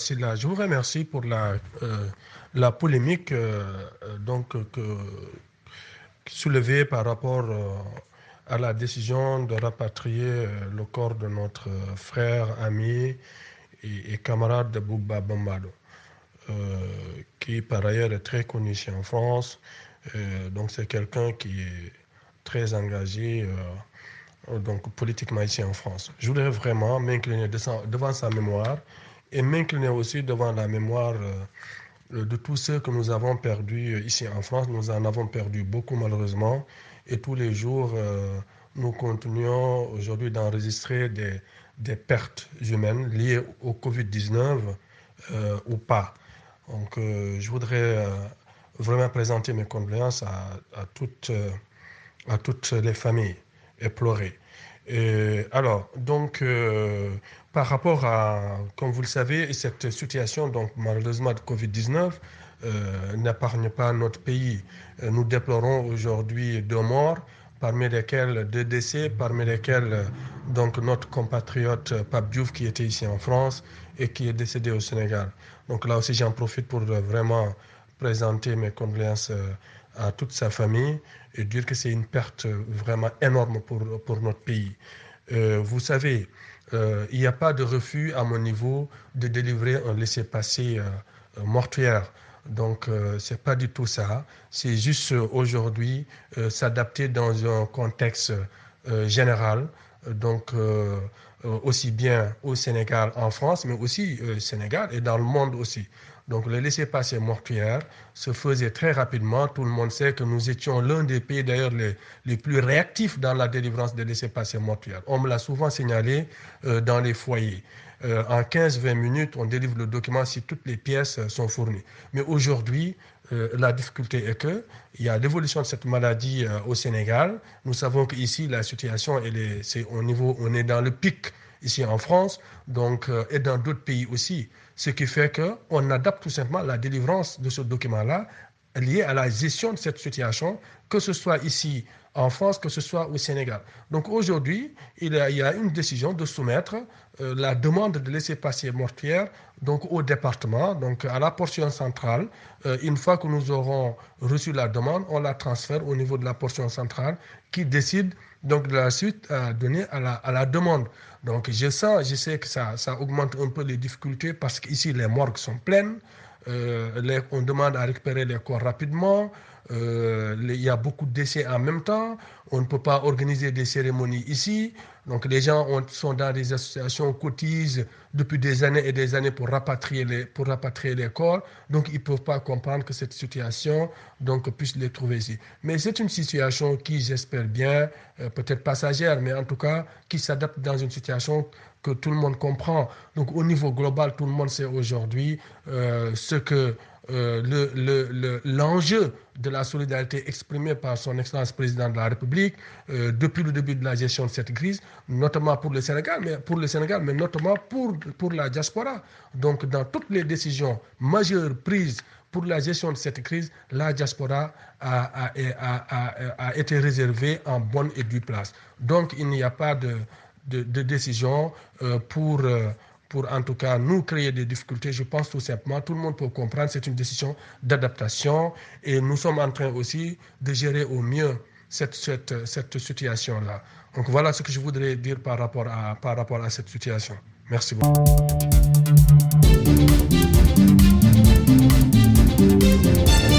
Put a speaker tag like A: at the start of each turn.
A: Silla, je vous remercie pour la polémique soulevée par rapport à la décision de rapatrier le corps de notre frère, ami et camarade de Boubba Bambado, qui par ailleurs est très connu ici en France. Donc c'est quelqu'un qui est très engagé donc politiquement ici en France. Je voudrais vraiment m'incliner devant sa mémoire et m'incliner aussi devant la mémoire de tous ceux que nous avons perdus ici en France. Nous en avons perdu beaucoup malheureusement et tous les jours nous continuons aujourd'hui d'enregistrer des pertes humaines liées au Covid-19 ou pas. Donc je voudrais vraiment présenter mes condoléances à toutes les familles éplorées. Par rapport à, comme vous le savez, cette situation, donc malheureusement de Covid-19, n'épargne pas notre pays. Nous déplorons aujourd'hui 2 morts, parmi lesquels 2 décès, parmi lesquels donc notre compatriote Pape Diouf qui était ici en France et qui est décédé au Sénégal. Donc là aussi, j'en profite pour vraiment présenter mes condoléances à toute sa famille et dire que c'est une perte vraiment énorme pour notre pays. Vous savez, il n'y a pas de refus à mon niveau de délivrer un laissez-passer mortuaire. Donc, c'est pas du tout ça. C'est juste aujourd'hui s'adapter dans un contexte général. Donc, aussi bien au Sénégal, en France, mais aussi au Sénégal et dans le monde aussi. Donc, le laissez-passer mortuaire se faisait très rapidement. Tout le monde sait que nous étions l'un des pays, d'ailleurs, les plus réactifs dans la délivrance des laissez-passer mortuaires. On me l'a souvent signalé dans les foyers. En 15-20 minutes, on délivre le document si toutes les pièces sont fournies. Mais aujourd'hui, la difficulté est qu'il y a l'évolution de cette maladie au Sénégal. Nous savons qu'ici, la situation, c'est au niveau, on est dans le pic ici en France, donc, et dans d'autres pays aussi. Ce qui fait qu'on adapte tout simplement la délivrance de ce document-là lié à la gestion de cette situation, que ce soit ici en France, que ce soit au Sénégal. Donc aujourd'hui, il y a une décision de soumettre la demande de laissez-passer mortuaire donc au département, donc à la portion centrale. Une fois que nous aurons reçu la demande, on la transfère au niveau de la portion centrale qui décide donc de la suite à donner à la demande. Donc je sais que ça augmente un peu les difficultés parce qu'ici les morgues sont pleines. On demande à récupérer les corps rapidement. Il y a beaucoup de décès en même temps. On ne peut pas organiser des cérémonies ici. Donc les gens sont dans des associations, cotisent depuis des années et des années pour rapatrier les corps. Donc ils ne peuvent pas comprendre que cette situation puisse les trouver ici. Mais c'est une situation qui, j'espère bien, peut-être passagère, mais en tout cas qui s'adapte dans une situation que tout le monde comprend. Donc au niveau global, tout le monde sait aujourd'hui ce que l'enjeu de la solidarité exprimée par son Excellence président de la République depuis le début de la gestion de cette crise, notamment pour le Sénégal, mais notamment pour la diaspora. Donc dans toutes les décisions majeures prises pour la gestion de cette crise, la diaspora a été réservée en bonne et due place. Donc il n'y a pas de décision pour en tout cas nous créer des difficultés. Je pense tout simplement, tout le monde peut comprendre, c'est une décision d'adaptation et nous sommes en train aussi de gérer au mieux cette situation-là. Donc voilà ce que je voudrais dire par rapport à cette situation. Merci beaucoup.